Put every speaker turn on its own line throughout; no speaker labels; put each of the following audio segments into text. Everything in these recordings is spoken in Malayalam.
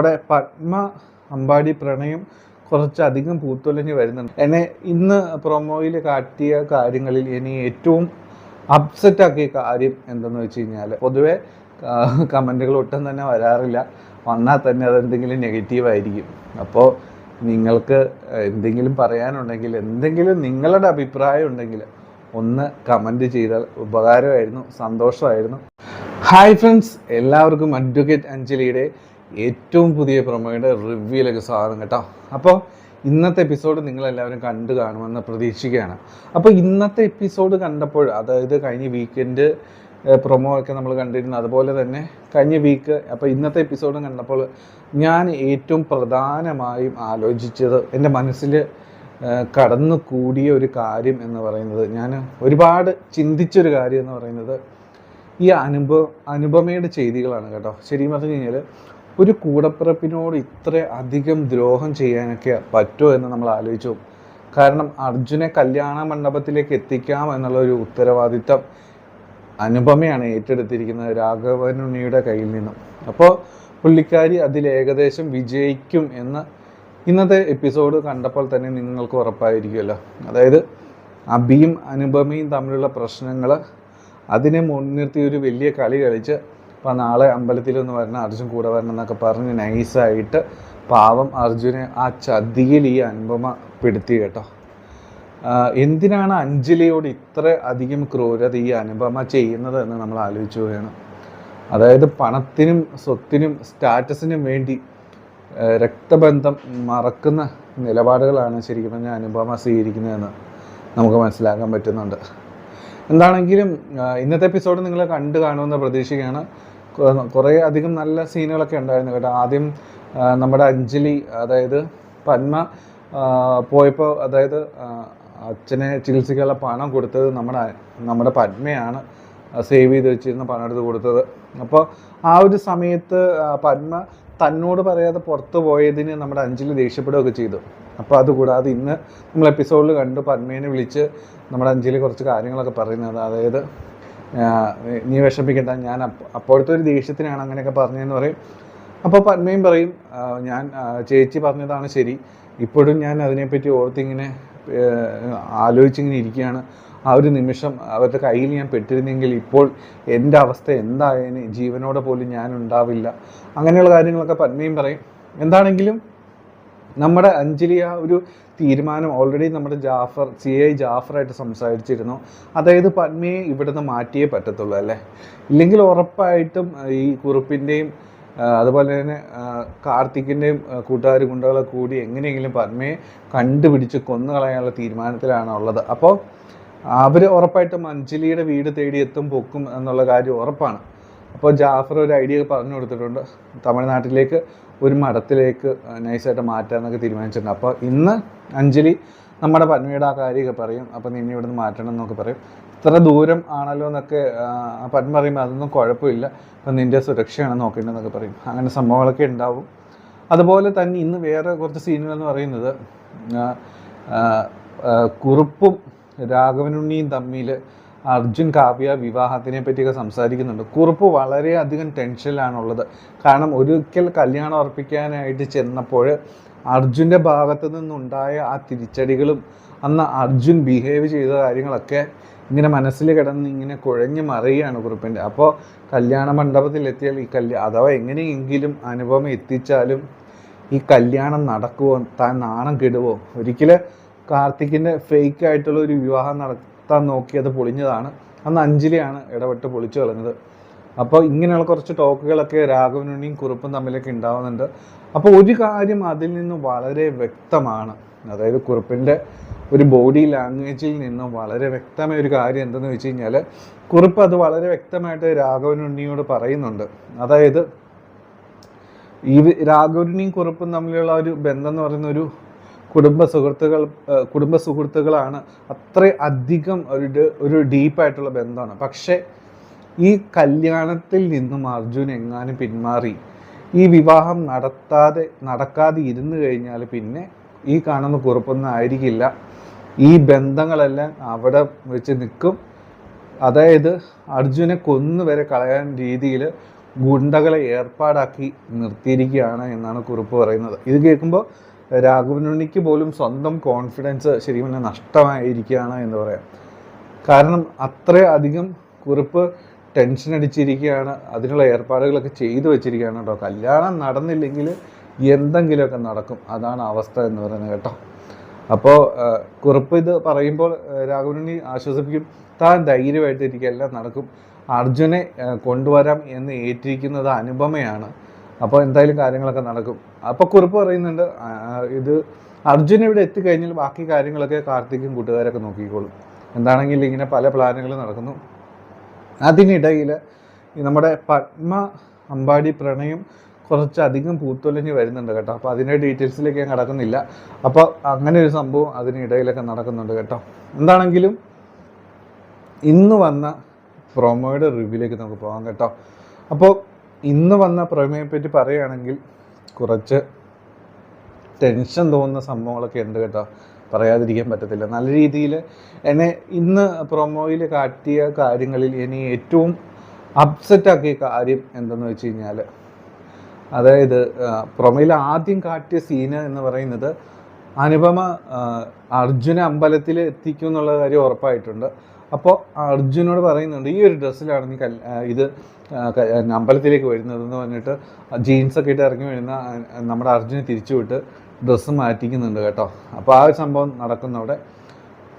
നമ്മുടെ പത്മ അമ്പാടി പ്രണയം കുറച്ചധികം പൂത്തൊലിഞ്ഞ് വരുന്നുണ്ട്. എന്നെ ഇന്ന് പ്രൊമോയിൽ കാട്ടിയ കാര്യങ്ങളിൽ ഇനി ഏറ്റവും അപ്സെറ്റ് ആക്കിയ കാര്യം എന്തെന്ന് വെച്ച് കഴിഞ്ഞാൽ, പൊതുവെ കമൻറ്റുകൾ ഒട്ടും തന്നെ വരാറില്ല, വന്നാൽ തന്നെ അതെന്തെങ്കിലും നെഗറ്റീവായിരിക്കും. അപ്പോൾ നിങ്ങൾക്ക് എന്തെങ്കിലും പറയാനുണ്ടെങ്കിൽ, എന്തെങ്കിലും നിങ്ങളുടെ അഭിപ്രായം ഉണ്ടെങ്കിൽ ഒന്ന് കമൻറ്റ് ചെയ്താൽ ഉപകാരമായിരുന്നു, സന്തോഷമായിരുന്നു. ഹായ് ഫ്രണ്ട്സ്, എല്ലാവർക്കും അഡ്വക്കേറ്റ് അഞ്ജലിയുടെ ഏറ്റവും പുതിയ പ്രൊമോയുടെ റിവ്യൂയിലേക്ക് സ്വാഗതം കേട്ടോ. അപ്പോൾ ഇന്നത്തെ എപ്പിസോഡ് നിങ്ങളെല്ലാവരും കണ്ടു കാണുമെന്ന് പ്രതീക്ഷിക്കുകയാണ്. അപ്പോൾ ഇന്നത്തെ എപ്പിസോഡ് കണ്ടപ്പോൾ, അതായത് കഴിഞ്ഞ വീക്കെൻഡ് പ്രൊമോ ഒക്കെ നമ്മൾ കണ്ടിരുന്നു, അതുപോലെ തന്നെ കഴിഞ്ഞ വീക്ക്, അപ്പോൾ ഇന്നത്തെ എപ്പിസോഡ് കണ്ടപ്പോൾ ഞാൻ ഏറ്റവും പ്രധാനമായും ആലോചിച്ചത്, എൻ്റെ മനസ്സിൽ കടന്നു കൂടിയ ഒരു കാര്യം എന്ന് പറയുന്നത്, ഞാൻ ഒരുപാട് ചിന്തിച്ചൊരു കാര്യം എന്ന് പറയുന്നത് ഈ അനുപമയുടെ ചെയ്തികളാണ് കേട്ടോ. ശരിക്കും പറഞ്ഞു കഴിഞ്ഞാൽ ഒരു കൂടപ്പിറപ്പിനോട് ഇത്ര അധികം ദ്രോഹം ചെയ്യാനൊക്കെ പറ്റുമോ എന്ന് നമ്മൾ ആലോചിച്ചു. കാരണം അർജുനെ കല്യാണ മണ്ഡപത്തിലേക്ക് എത്തിക്കാം എന്നുള്ള ഒരു ഉത്തരവാദിത്തം അനുപമയാണ് ഏറ്റെടുത്തിരിക്കുന്നത് രാഘവനുണ്ണിയുടെ കയ്യിൽ നിന്നും. അപ്പോൾ പുള്ളിക്കാരി അതിൽ ഏകദേശം വിജയിക്കും എന്ന് ഇന്നത്തെ എപ്പിസോഡ് കണ്ടപ്പോൾ തന്നെ നിങ്ങൾക്ക് ഉറപ്പായിരിക്കുമല്ലോ. അതായത് അഭിയും അനുപമയും തമ്മിലുള്ള പ്രശ്നങ്ങൾ, അതിനെ മുൻനിർത്തി ഒരു വലിയ കളി കളിച്ച്, അപ്പോൾ നാളെ അമ്പലത്തിലൊന്ന് വരണം, അർജുൻ കൂടെ വരണം എന്നൊക്കെ പറഞ്ഞ് നൈസായിട്ട് പാവം അർജുനെ ആ ചതിയിൽ ഈ അനുപമ പെടുത്തി കേട്ടോ. എന്തിനാണ് അഞ്ജലിയോട് ഇത്ര അധികം ക്രൂരത ഈ അനുപമ ചെയ്യുന്നത് എന്ന് നമ്മൾ ആലോചിച്ചു പോവുകയാണ്. അതായത് പണത്തിനും സ്വത്തിനും സ്റ്റാറ്റസിനും വേണ്ടി രക്തബന്ധം മറക്കുന്ന നിലപാടുകളാണ് ശരിക്കും പറഞ്ഞാൽ അനുപമ സ്വീകരിക്കുന്നതെന്ന് നമുക്ക് മനസ്സിലാക്കാൻ പറ്റുന്നുണ്ട്. എന്താണെങ്കിലും ഇന്നത്തെ എപ്പിസോഡ് നിങ്ങൾ കണ്ടു കാണുമെന്ന് പ്രതീക്ഷിക്കുകയാണ്. കുറേ അധികം നല്ല സീനുകളൊക്കെ ഉണ്ടായിരുന്നു കേട്ടോ. ആദ്യം നമ്മുടെ അഞ്ജലി, അതായത് പത്മ പോയപ്പോൾ, അതായത് അച്ഛനെ ചികിത്സിക്കാനുള്ള പണം കൊടുത്തത് നമ്മുടെ പത്മയാണ് സേവ് ചെയ്ത് വെച്ചിരുന്ന പണം എടുത്ത് കൊടുത്തത്. അപ്പോൾ ആ ഒരു സമയത്ത് പത്മ തന്നോട് പറയാതെ പുറത്ത് പോയതിന് നമ്മുടെ അഞ്ജലി ദേഷ്യപ്പെടുകയൊക്കെ ചെയ്തു. അപ്പോൾ അതുകൂടാതെ ഇന്ന് നമ്മൾ എപ്പിസോഡിൽ കണ്ടു പത്മേനെ വിളിച്ച് നമ്മുടെ അഞ്ജലി കുറച്ച് കാര്യങ്ങളൊക്കെ പറയുന്നത്, അതായത് നീ വിഷമിക്കണ്ട, ഞാൻ അപ്പോഴത്തെ ഒരു ദേഷ്യത്തിനാണ് അങ്ങനെയൊക്കെ പറഞ്ഞതെന്ന് പറയും. അപ്പോൾ പത്മയും പറയും, ഞാൻ ചേച്ചി പറഞ്ഞതാണ് ശരി, ഇപ്പോഴും ഞാൻ അതിനെപ്പറ്റി ഓർത്തിങ്ങനെ ആലോചിച്ചിങ്ങനെ ഇരിക്കുകയാണ്. ആ ഒരു നിമിഷം അവരുടെ കയ്യിൽ ഞാൻ പെട്ടിരുന്നെങ്കിൽ ഇപ്പോൾ എൻ്റെ അവസ്ഥ എന്തായതിന്, ജീവനോടെ പോലും ഞാൻ ഉണ്ടാവില്ല, അങ്ങനെയുള്ള കാര്യങ്ങളൊക്കെ പത്മയും പറയും. എന്താണെങ്കിലും നമ്മുടെ അഞ്ജലി ആ ഒരു തീരുമാനം ഓൾറെഡി നമ്മുടെ CI ജാഫറായിട്ട് സംസാരിച്ചിരുന്നു. അതായത് പത്മയെ ഇവിടുന്ന് മാറ്റിയേ പറ്റത്തുള്ളൂ അല്ലേ, ഇല്ലെങ്കിൽ ഉറപ്പായിട്ടും ഈ കുറുപ്പിൻ്റെയും അതുപോലെ തന്നെ കാർത്തിക്കിൻ്റെയും കൂട്ടുകാർ ഗുണ്ടകളെ കൂടി എങ്ങനെയെങ്കിലും പത്മയെ കണ്ടുപിടിച്ച് കൊന്നുകളയാനുള്ള തീരുമാനത്തിലാണ് ഉള്ളത്. അപ്പോൾ അവർ ഉറപ്പായിട്ടും അഞ്ജലിയുടെ വീട് തേടി എത്തും, പൊക്കും എന്നുള്ള കാര്യം ഉറപ്പാണ്. അപ്പോൾ ജാഫർ ഒരു ഐഡിയ പറഞ്ഞു കൊടുത്തിട്ടുണ്ട്, തമിഴ്നാട്ടിലേക്ക് ഒരു മഠത്തിലേക്ക് നൈസായിട്ട് മാറ്റാമെന്നൊക്കെ തീരുമാനിച്ചിട്ടുണ്ട്. അപ്പോൾ ഇന്ന് അഞ്ജലി നമ്മുടെ പത്മയുടെ ആ കാര്യമൊക്കെ പറയും, അപ്പോൾ നിന്നെ ഇവിടുന്ന് മാറ്റണം എന്നൊക്കെ പറയും. ഇത്ര ദൂരം ആണല്ലോ എന്നൊക്കെ പത്മ പറയുമ്പോൾ അതൊന്നും കുഴപ്പമില്ല, അപ്പം നിൻ്റെ സുരക്ഷയാണ് നോക്കേണ്ടതെന്നൊക്കെ പറയും. അങ്ങനെ സംഭവങ്ങളൊക്കെ ഉണ്ടാവും. അതുപോലെ തന്നെ ഇന്ന് വേറെ കുറച്ച് സീനുകൾ എന്ന് പറയുന്നത്, കുറുപ്പും രാഘവനുണ്ണിയും തമ്മിൽ അർജുൻ കാവ്യ വിവാഹത്തിനെ പറ്റിയൊക്കെ സംസാരിക്കുന്നുണ്ട്. കുറുപ്പ് വളരെയധികം ടെൻഷനിലാണുള്ളത്. കാരണം ഒരിക്കൽ കല്യാണം ഉറപ്പിക്കാനായിട്ട് ചെന്നപ്പോൾ അർജുൻ്റെ ഭാഗത്തു നിന്നുണ്ടായ ആ തിരിച്ചടികളും അന്ന് അർജുൻ ബിഹേവ് ചെയ്ത കാര്യങ്ങളൊക്കെ ഇങ്ങനെ മനസ്സിൽ കിടന്ന് ഇങ്ങനെ കുഴഞ്ഞു മറിയുകയാണ് കുറുപ്പിൻ്റെ. അപ്പോൾ കല്യാണ മണ്ഡപത്തിലെത്തിയാൽ അഥവാ എങ്ങനെയെങ്കിലും അനുപമ എത്തിച്ചാലും ഈ കല്യാണം നടക്കുമോ, താൻ നാണം കെടുവോ? ഒരിക്കലും കാർത്തിക്കിൻ്റെ ഫേക്ക് ആയിട്ടുള്ള ഒരു വിവാഹം നടത്താൻ നോക്കിയത് പൊളിഞ്ഞതാണ്. അന്ന് അഞ്ജലിയാണ് ഇടപെട്ട് പൊളിച്ചു കളഞ്ഞത്. അപ്പോൾ ഇങ്ങനെയുള്ള കുറച്ച് ടോക്കുകളൊക്കെ രാഘവനുണ്ണിയും കുറുപ്പും തമ്മിലൊക്കെ ഉണ്ടാവുന്നുണ്ട്. അപ്പോൾ ഒരു കാര്യം അതിൽ നിന്ന് വളരെ വ്യക്തമാണ്, അതായത് കുറുപ്പിൻ്റെ ഒരു ബോഡി ലാംഗ്വേജിൽ നിന്നും വളരെ വ്യക്തമായ ഒരു കാര്യം എന്തെന്ന് വെച്ച് കഴിഞ്ഞാൽ, കുറുപ്പ് അത് വളരെ വ്യക്തമായിട്ട് രാഘവനുണ്ണിയോട് പറയുന്നുണ്ട്. അതായത് ഈ രാഘവനുണ്ണിയും കുറുപ്പും തമ്മിലുള്ള ഒരു ബന്ധം എന്ന് പറയുന്ന ഒരു കുടുംബ സുഹൃത്തുക്കളാണ്. അത്ര അധികം ഒരു ഡീപ്പായിട്ടുള്ള ബന്ധമാണ്. പക്ഷേ ഈ കല്യാണത്തിൽ നിന്നും അർജുൻ എങ്ങാനും പിന്മാറി ഈ വിവാഹം നടക്കാതെ ഇരുന്നു കഴിഞ്ഞാൽ പിന്നെ ഈ കാണുന്ന കുറുപ്പൊന്നും ആയിരിക്കില്ല, ഈ ബന്ധങ്ങളെല്ലാം അവിടെ വെച്ച് നിൽക്കും. അതായത് അർജുനെ കൊന്നുവരെ കളയാൻ രീതിയിൽ ഗുണ്ടകളെ ഏർപ്പാടാക്കി നിർത്തിയിരിക്കുകയാണ് എന്നാണ് കുറിപ്പ് പറയുന്നത്. ഇത് കേൾക്കുമ്പോൾ രാഘവനുണ്ണിക്ക് പോലും സ്വന്തം കോൺഫിഡൻസ് ശരിക്കും തന്നെ നഷ്ടമായിരിക്കുകയാണ് എന്ന് പറയാം. കാരണം അത്രയധികം കുറിപ്പ് ടെൻഷൻ അടിച്ചിരിക്കുകയാണ്, അതിനുള്ള ഏർപ്പാടുകളൊക്കെ ചെയ്തു വെച്ചിരിക്കുകയാണ് കേട്ടോ. കല്യാണം നടന്നില്ലെങ്കിൽ എന്തെങ്കിലുമൊക്കെ നടക്കും, അതാണ് അവസ്ഥ എന്ന് പറയുന്നത് കേട്ടോ. അപ്പോൾ കുറിപ്പ് ഇത് പറയുമ്പോൾ രാഘവനുണ്ണി ആശ്വസിപ്പിക്കും, താൻ ധൈര്യമായിട്ട് ഇരിക്കുക, എല്ലാം നടക്കും, അർജുനെ കൊണ്ടുവരാം എന്ന് ഏറ്റിരിക്കുന്നത് അനുപമയാണ്, അപ്പോൾ എന്തായാലും കാര്യങ്ങളൊക്കെ നടക്കും. അപ്പോൾ കുറിപ്പ് പറയുന്നുണ്ട്, ഇത് അർജുൻ ഇവിടെ എത്തിക്കഴിഞ്ഞാൽ ബാക്കി കാര്യങ്ങളൊക്കെ കാർത്തിക്കും കൂട്ടുകാരൊക്കെ നോക്കിക്കോളും. എന്താണെങ്കിലും ഇങ്ങനെ പല പ്ലാനുകളും നടക്കുന്നു. അതിനിടയിൽ നമ്മുടെ പത്മ അമ്പാടി പ്രണയം കുറച്ചധികം പൂത്തൊലിഞ്ഞ് വരുന്നുണ്ട് കേട്ടോ. അപ്പോൾ അതിൻ്റെ ഡീറ്റെയിൽസിലേക്ക് ഞാൻ കിടക്കുന്നില്ല. അപ്പോൾ അങ്ങനെ ഒരു സംഭവം അതിനിടയിലൊക്കെ നടക്കുന്നുണ്ട് കേട്ടോ. എന്താണെങ്കിലും ഇന്ന് വന്ന പ്രൊമോയുടെ റിവ്യൂയിലേക്ക് നമുക്ക് പോകാം കേട്ടോ. അപ്പോൾ ഇന്ന് വന്ന പ്രൊമോയെ പറ്റി പറയുകയാണെങ്കിൽ കുറച്ച് ടെൻഷൻ തോന്നുന്ന സംഭവങ്ങളൊക്കെ ഉണ്ട് കേട്ടോ, പറയാതിരിക്കാൻ പറ്റത്തില്ല. നല്ല രീതിയിൽ എന്നെ ഇന്ന് പ്രൊമോയിൽ കാട്ടിയ കാര്യങ്ങളിൽ ഇനി ഏറ്റവും അപ്സെറ്റാക്കിയ കാര്യം എന്തെന്ന് വെച്ച് കഴിഞ്ഞാൽ, അതായത് പ്രൊമോയിൽ ആദ്യം കാട്ടിയ സീന് എന്ന് പറയുന്നത് അനുപമ അർജുന അമ്പലത്തിൽ എത്തിക്കും എന്നുള്ള കാര്യം ഉറപ്പായിട്ടുണ്ട്. അപ്പോൾ അർജുനോട് പറയുന്നുണ്ട്, ഈ ഒരു ഡ്രസ്സിലാണ് നീ ഇത് അമ്പലത്തിലേക്ക് വരുന്നതെന്ന് പറഞ്ഞിട്ട് ജീൻസൊക്കെ ഇട്ട് ഇറങ്ങി വരുന്ന നമ്മുടെ അർജുനെ തിരിച്ചു വിട്ട് ഡ്രസ്സ് മാറ്റിക്കുന്നുണ്ട് കേട്ടോ. അപ്പോൾ ആ ഒരു സംഭവം നടക്കുന്നവിടെ.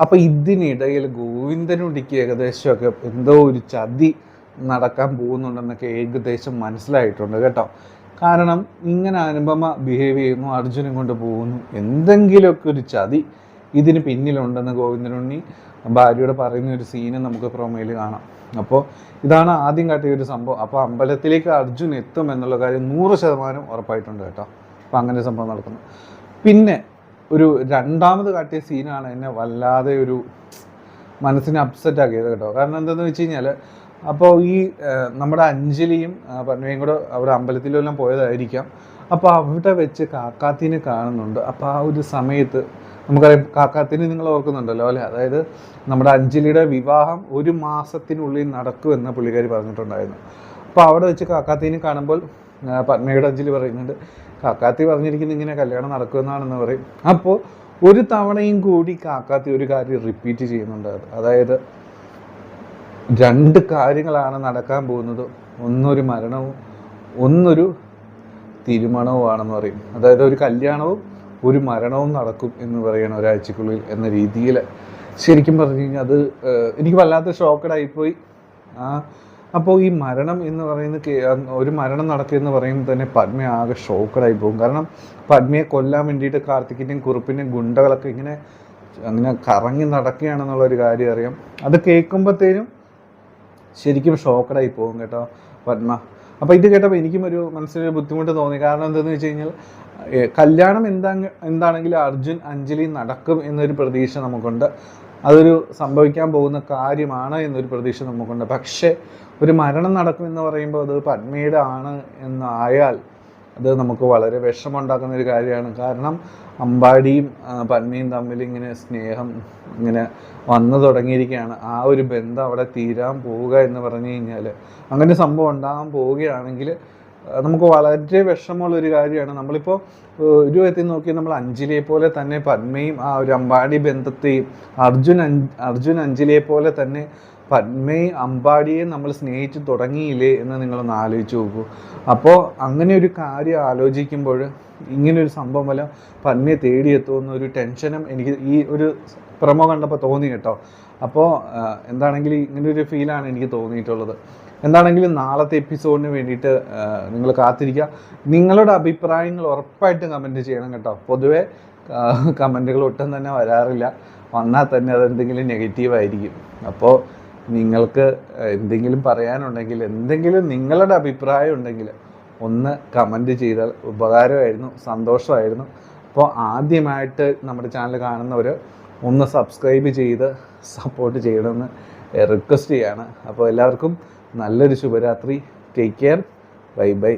അപ്പോൾ ഇതിനിടയിൽ ഗോവിന്ദനുണ്ടിക്ക് ഏകദേശമൊക്കെ എന്തോ ഒരു ചതി നടക്കാൻ പോകുന്നുണ്ടെന്നൊക്കെ ഏകദേശം മനസ്സിലായിട്ടുണ്ട് കേട്ടോ. കാരണം ഇങ്ങനെ അനുപമ ബിഹേവ് ചെയ്യുന്നു, അർജുനും കൊണ്ട് പോകുന്നു, എന്തെങ്കിലുമൊക്കെ ഒരു ചതി ഇതിന് പിന്നിലുണ്ടെന്ന് ഗോവിന്ദനുണ്ണി ഭാര്യയോട് പറയുന്ന ഒരു സീന് നമുക്ക് പ്രൊമോയിൽ കാണാം. അപ്പോൾ ഇതാണ് ആദ്യം കാട്ടിയ ഒരു സംഭവം. അപ്പോൾ അമ്പലത്തിലേക്ക് അർജുൻ എത്തും എന്നുള്ള കാര്യം 100% ഉറപ്പായിട്ടുണ്ട് കേട്ടോ. അപ്പോൾ അങ്ങനെ ഒരു സംഭവം നടക്കുന്നു. പിന്നെ ഒരു രണ്ടാമത് കാട്ടിയ സീനാണ് എന്നെ വല്ലാതെ ഒരു മനസ്സിനെ അപ്സെറ്റ് ആക്കിയത് കേട്ടോ. കാരണം എന്താണെന്ന് വെച്ച് കഴിഞ്ഞാൽ, അപ്പോൾ ഈ നമ്മുടെ അഞ്ജലിയും പന്മയും കൂടെ അവിടെ അമ്പലത്തിലെല്ലാം പോയതായിരിക്കാം. അപ്പോൾ അവിടെ വെച്ച് കാക്കാത്തിനെ കാണുന്നുണ്ട്. അപ്പോൾ ആ ഒരു സമയത്ത് നമുക്കറിയാം, കാക്കാത്തിനെ നിങ്ങൾ ഓർക്കുന്നുണ്ടല്ലോ അല്ലേ, അതായത് നമ്മുടെ അഞ്ജലിയുടെ വിവാഹം 1 മാസത്തിനുള്ളിൽ നടക്കുമെന്ന് പുള്ളിക്കാരി പറഞ്ഞിട്ടുണ്ടായിരുന്നു. അപ്പോൾ അവിടെ വെച്ച് കാക്കാത്തിനെ കാണുമ്പോൾ പത്മയുടെ അഞ്ജലി പറയുന്നുണ്ട്, കാക്കാത്തി പറഞ്ഞിരിക്കുന്നത് ഇങ്ങനെ കല്യാണം നടക്കുമെന്നാണെന്ന് പറയും. അപ്പോൾ ഒരു തവണയും കൂടി കാക്കാത്തി ഒരു കാര്യം റിപ്പീറ്റ് ചെയ്യുന്നുണ്ട്. അതായത് 2 കാര്യങ്ങളാണ് നടക്കാൻ പോകുന്നത്, ഒന്നൊരു മരണവും ഒന്നൊരു തിരുമണവുമാണെന്ന് പറയും. അതായത് ഒരു കല്യാണവും ഒരു മരണവും നടക്കും എന്ന് പറയണം ഒരാഴ്ചക്കുള്ളിൽ എന്ന രീതിയിൽ. ശരിക്കും പറഞ്ഞു കഴിഞ്ഞാൽ അത് എനിക്ക് വല്ലാത്ത ഷോക്കഡായിപ്പോയി. അപ്പോൾ ഈ മരണം എന്ന് പറയുന്നത്, ഒരു മരണം നടക്കുമെന്ന് പറയുമ്പോൾ തന്നെ പത്മ ആകെ ഷോക്കഡായി പോകും. കാരണം പത്മയെ കൊല്ലാൻ വേണ്ടിയിട്ട് കാർത്തിക്കിൻ്റെയും കുറുപ്പിൻ്റെയും ഗുണ്ടകളൊക്കെ അങ്ങനെ കറങ്ങി നടക്കുകയാണെന്നുള്ളൊരു കാര്യം അറിയാം. അത് കേൾക്കുമ്പോഴത്തേനും ശരിക്കും ഷോക്കഡായി പോകും കേട്ടോ പത്മ. അപ്പോൾ ഇത് കേട്ടപ്പോൾ എനിക്കും ഒരു മനസ്സിലൊരു ബുദ്ധിമുട്ട് തോന്നി. കാരണം എന്താണെന്ന് വെച്ച് കഴിഞ്ഞാൽ, കല്യാണം എന്താണെങ്കിലും അർജുൻ അഞ്ജലി നടക്കും എന്നൊരു പ്രതീക്ഷ നമുക്കുണ്ട്. അതൊരു സംഭവിക്കാൻ പോകുന്ന കാര്യമാണ് എന്നൊരു പ്രതീക്ഷ നമുക്കുണ്ട്. പക്ഷേ ഒരു മരണം നടക്കുമെന്ന് പറയുമ്പോൾ അത് പത്മയുടെ ആണ് എന്നായാൽ അത് നമുക്ക് വളരെ വിഷമമുണ്ടാക്കുന്ന ഒരു കാര്യമാണ്. കാരണം അമ്പാടിയും പത്മയും തമ്മിൽ ഇങ്ങനെ സ്നേഹം ഇങ്ങനെ വന്നു തുടങ്ങിയിരിക്കുകയാണ്. ആ ഒരു ബന്ധം അവിടെ തീരാൻ പോവുക എന്ന് പറഞ്ഞു കഴിഞ്ഞാൽ, അങ്ങനെ സംഭവം ഉണ്ടാകാൻ പോവുകയാണെങ്കിൽ നമുക്ക് വളരെ വിഷമമുള്ളൊരു കാര്യമാണ്. നമ്മളിപ്പോൾ ഒരു വിധത്തിൽ നോക്കി നമ്മൾ അഞ്ജലിയെ പോലെ തന്നെ പത്മയും ആ ഒരു അമ്പാടി ബന്ധത്തെയും, അർജുൻ അഞ്ജലിയെ പോലെ തന്നെ പത്മയും അമ്പാടിയെ നമ്മൾ സ്നേഹിച്ച് തുടങ്ങിയില്ലേ എന്ന് നിങ്ങളൊന്ന് ആലോചിച്ച് നോക്കൂ. അപ്പോൾ അങ്ങനെ ഒരു കാര്യം ആലോചിക്കുമ്പോൾ ഇങ്ങനൊരു സംഭവം വല്ല പത്മയെ തേടിയെത്തുമെന്ന ഒരു ടെൻഷനും എനിക്ക് ഈ ഒരു പ്രമോ കണ്ടപ്പോൾ തോന്നി കേട്ടോ. അപ്പോൾ എന്താണെങ്കിലും ഇങ്ങനൊരു ഫീലാണ് എനിക്ക് തോന്നിയിട്ടുള്ളത്. എന്താണെങ്കിലും നാളത്തെ എപ്പിസോഡിന് വേണ്ടിയിട്ട് നിങ്ങൾ കാത്തിരിക്കുക. നിങ്ങളുടെ അഭിപ്രായങ്ങൾ ഉറപ്പായിട്ടും കമൻറ്റ് ചെയ്യണം കേട്ടോ. പൊതുവേ കമൻറ്റുകൾ ഒട്ടും തന്നെ വരാറില്ല, വന്നാൽ തന്നെ അതെന്തെങ്കിലും നെഗറ്റീവായിരിക്കും. അപ്പോൾ നിങ്ങൾക്ക് എന്തെങ്കിലും പറയാനുണ്ടെങ്കിൽ, എന്തെങ്കിലും നിങ്ങളുടെ അഭിപ്രായം ഉണ്ടെങ്കിൽ ഒന്ന് കമൻറ്റ് ചെയ്താൽ ഉപകാരമായിരുന്നു, സന്തോഷമായിരുന്നു. അപ്പോൾ ആദ്യമായിട്ട് നമ്മുടെ ചാനൽ കാണുന്നവർ ഒന്ന് സബ്സ്ക്രൈബ് ചെയ്ത് സപ്പോർട്ട് ചെയ്യണമെന്ന് റിക്വസ്റ്റ് ചെയ്യാണ്. അപ്പോൾ എല്ലാവർക്കും നല്ലൊരു ശുഭരാത്രി. Take care. Bye bye.